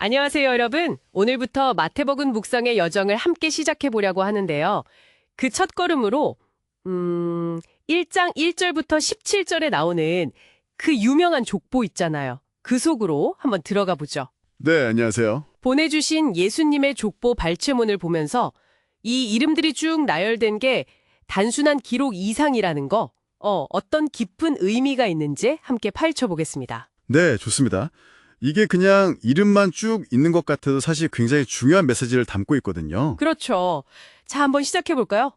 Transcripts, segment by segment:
안녕하세요, 여러분. 오늘부터 마태복음 묵상의 여정을 함께 시작해 보려고 하는데요. 그 첫걸음으로 1장 1절부터 17절에 나오는 그 유명한 족보 있잖아요. 그 속으로 한번 들어가 보죠. 네, 안녕하세요. 보내주신 예수님의 족보 발췌문을 보면서 이 이름들이 쭉 나열된 게 단순한 기록 이상이라는 거, 어떤 깊은 의미가 있는지 함께 파헤쳐 보겠습니다. 네, 좋습니다. 이게 그냥 이름만 쭉 있는 것 같아도 사실 굉장히 중요한 메시지를 담고 있거든요. 그렇죠. 자, 한번 시작해 볼까요?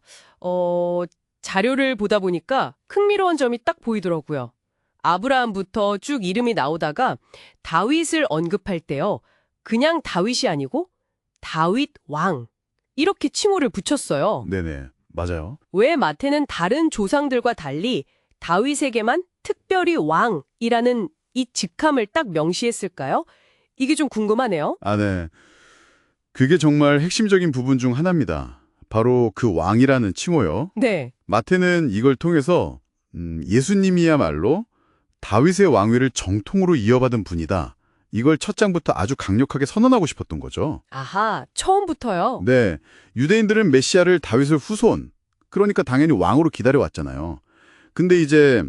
자료를 보다 보니까 흥미로운 점이 딱 보이더라고요. 아브라함부터 쭉 이름이 나오다가 다윗을 언급할 때요. 그냥 다윗이 아니고 다윗 왕 이렇게 칭호를 붙였어요. 네네, 맞아요. 왜 마태는 다른 조상들과 달리 다윗에게만 특별히 왕이라는 이 직함을 딱 명시했을까요? 이게 좀 궁금하네요. 네. 그게 정말 핵심적인 부분 중 하나입니다. 바로 그 왕이라는 칭호요. 네. 마태는 이걸 통해서 예수님이야말로 다윗의 왕위를 정통으로 이어받은 분이다. 이걸 첫 장부터 아주 강력하게 선언하고 싶었던 거죠. 아하, 처음부터요? 네, 유대인들은 메시아를 다윗의 후손, 그러니까 당연히 왕으로 기다려왔잖아요. 근데 이제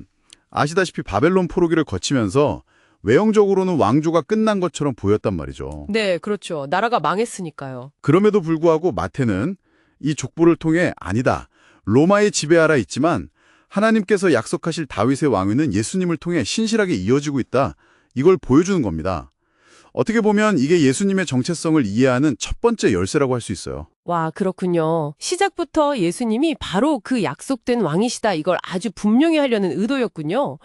아시다시피 바벨론 포로기를 거치면서 외형적으로는 왕조가 끝난 것처럼 보였단 말이죠. 네, 그렇죠. 나라가 망했으니까요. 그럼에도 불구하고 마태는 이 족보를 통해 아니다, 로마의 지배 아래 있지만 하나님께서 약속하실 다윗의 왕위는 예수님을 통해 신실하게 이어지고 있다. 이걸 보여주는 겁니다. 어떻게 보면 이게 예수님의 정체성을 이해하는 첫 번째 열쇠라고 할 수 있어요. 와, 그렇군요. 시작부터 예수님이 바로 그 약속된 왕이시다. 이걸 아주 분명히 하려는 의도였군요.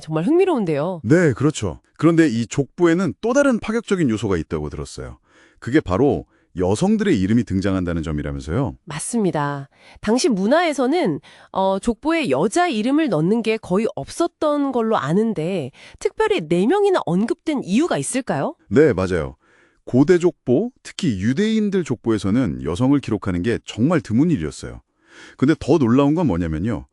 정말 흥미로운데요. 네, 그렇죠. 그런데 이 족보에는 또 다른 파격적인 요소가 있다고 들었어요. 그게 바로 여성들의 이름이 등장한다는 점이라면서요. 맞습니다. 당시 문화에서는 족보에 여자 이름을 넣는 게 거의 없었던 걸로 아는데 특별히 4명이나 언급된 이유가 있을까요? 네, 맞아요. 고대 족보, 특히 유대인들 족보에서는 여성을 기록하는 게 정말 드문 일이었어요. 근데 더 놀라운 건 뭐냐면요.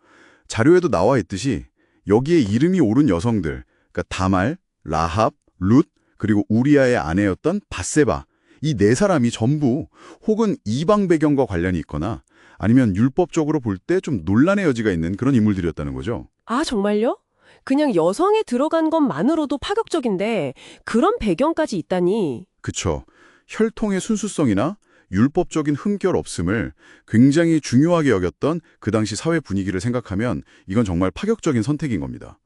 자료에도 나와 있듯이 여기에 이름이 오른 여성들, 그러니까 다말, 라합, 룻, 그리고 우리아의 아내였던 밧세바, 이 4사람이 전부 혹은 이방 배경과 관련이 있거나 아니면 율법적으로 볼 때 좀 논란의 여지가 있는 그런 인물들이었다는 거죠. 아, 정말요? 그냥 여성에 들어간 것만으로도 파격적인데 그런 배경까지 있다니. 그쵸. 혈통의 순수성이나 율법적인 흠결 없음을 굉장히 중요하게 여겼던 그 당시 사회 분위기를 생각하면 이건 정말 파격적인 선택인 겁니다.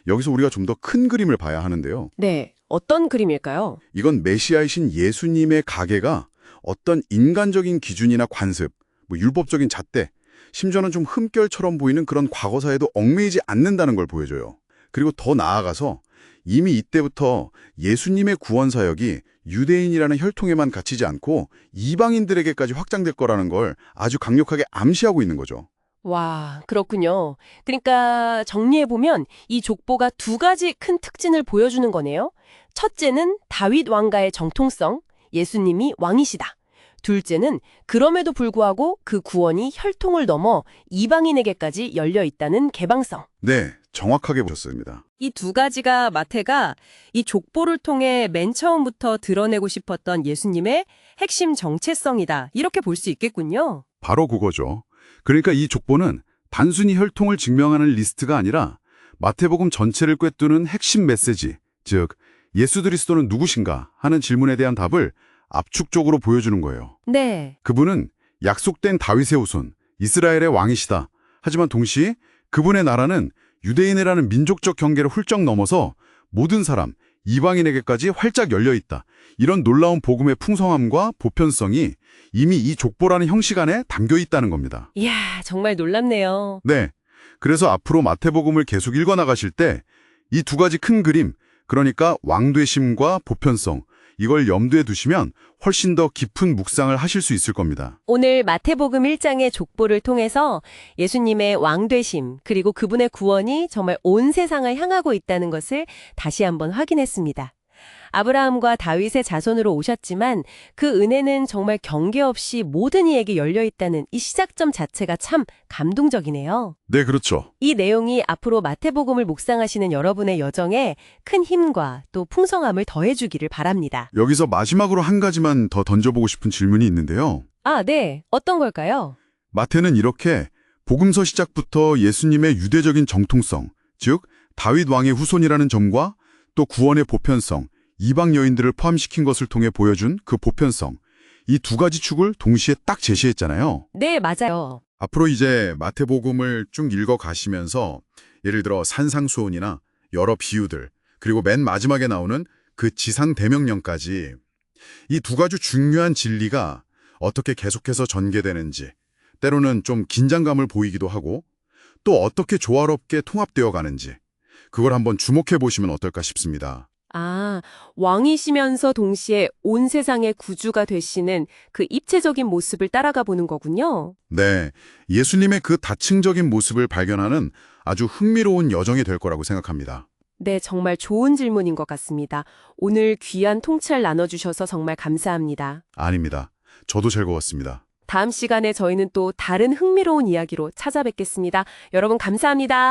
여기서 우리가 좀 더 큰 그림을 봐야 하는데요. 네, 어떤 그림일까요? 이건 메시아이신 예수님의 가계가 어떤 인간적인 기준이나 관습, 율법적인 잣대, 심지어는 좀 흠결처럼 보이는 그런 과거사에도 얽매이지 않는다는 걸 보여줘요. 그리고 더 나아가서 이미 이때부터 예수님의 구원 사역이 유대인이라는 혈통에만 갇히지 않고 이방인들에게까지 확장될 거라는 걸 아주 강력하게 암시하고 있는 거죠. 와, 그렇군요. 그러니까 정리해보면 이 족보가 2가지 큰 특징을 보여주는 거네요. 첫째는 다윗 왕가의 정통성, 예수님이 왕이시다. 둘째는 그럼에도 불구하고 그 구원이 혈통을 넘어 이방인에게까지 열려 있다는 개방성. 네, 정확하게 보셨습니다. 이 2가지가 마태가 이 족보를 통해 맨 처음부터 드러내고 싶었던 예수님의 핵심 정체성이다. 이렇게 볼 수 있겠군요. 바로 그거죠. 그러니까 이 족보는 단순히 혈통을 증명하는 리스트가 아니라 마태복음 전체를 꿰뚫는 핵심 메시지, 즉 예수 그리스도는 누구신가 하는 질문에 대한 답을 압축적으로 보여주는 거예요. 네. 그분은 약속된 다윗의 후손, 이스라엘의 왕이시다. 하지만 동시에 그분의 나라는 유대인이라는 민족적 경계를 훌쩍 넘어서 모든 사람, 이방인에게까지 활짝 열려 있다. 이런 놀라운 복음의 풍성함과 보편성이 이미 이 족보라는 형식 안에 담겨 있다는 겁니다. 이야, 정말 놀랍네요. 네. 그래서 앞으로 마태복음을 계속 읽어나가실 때 이 2가지 큰 그림, 그러니까 왕되심과 보편성, 이걸 염두에 두시면 훨씬 더 깊은 묵상을 하실 수 있을 겁니다. 오늘 마태복음 1장의 족보를 통해서 예수님의 왕되심 그리고 그분의 구원이 정말 온 세상을 향하고 있다는 것을 다시 한번 확인했습니다. 아브라함과 다윗의 자손으로 오셨지만 그 은혜는 정말 경계 없이 모든 이에게 열려 있다는 이 시작점 자체가 참 감동적이네요. 네, 그렇죠. 이 내용이 앞으로 마태복음을 묵상하시는 여러분의 여정에 큰 힘과 또 풍성함을 더해주기를 바랍니다. 여기서 마지막으로 한 가지만 더 던져보고 싶은 질문이 있는데요. 아, 네. 어떤 걸까요? 마태는 이렇게 복음서 시작부터 예수님의 유대적인 정통성, 즉 다윗 왕의 후손이라는 점과 또 구원의 보편성, 이방 여인들을 포함시킨 것을 통해 보여준 그 보편성, 이 두 가지 축을 동시에 딱 제시했잖아요. 네, 맞아요. 앞으로 이제 마태복음을 쭉 읽어가시면서 예를 들어 산상수훈이나 여러 비유들, 그리고 맨 마지막에 나오는 그 지상대명령까지 이 두 가지 중요한 진리가 어떻게 계속해서 전개되는지, 때로는 좀 긴장감을 보이기도 하고 또 어떻게 조화롭게 통합되어 가는지 그걸 한번 주목해 보시면 어떨까 싶습니다. 아, 왕이시면서 동시에 온 세상의 구주가 되시는 그 입체적인 모습을 따라가 보는 거군요. 네, 예수님의 그 다층적인 모습을 발견하는 아주 흥미로운 여정이 될 거라고 생각합니다. 네, 정말 좋은 질문인 것 같습니다. 오늘 귀한 통찰 나눠주셔서 정말 감사합니다. 아닙니다. 저도 즐거웠습니다. 다음 시간에 저희는 또 다른 흥미로운 이야기로 찾아뵙겠습니다. 여러분 감사합니다.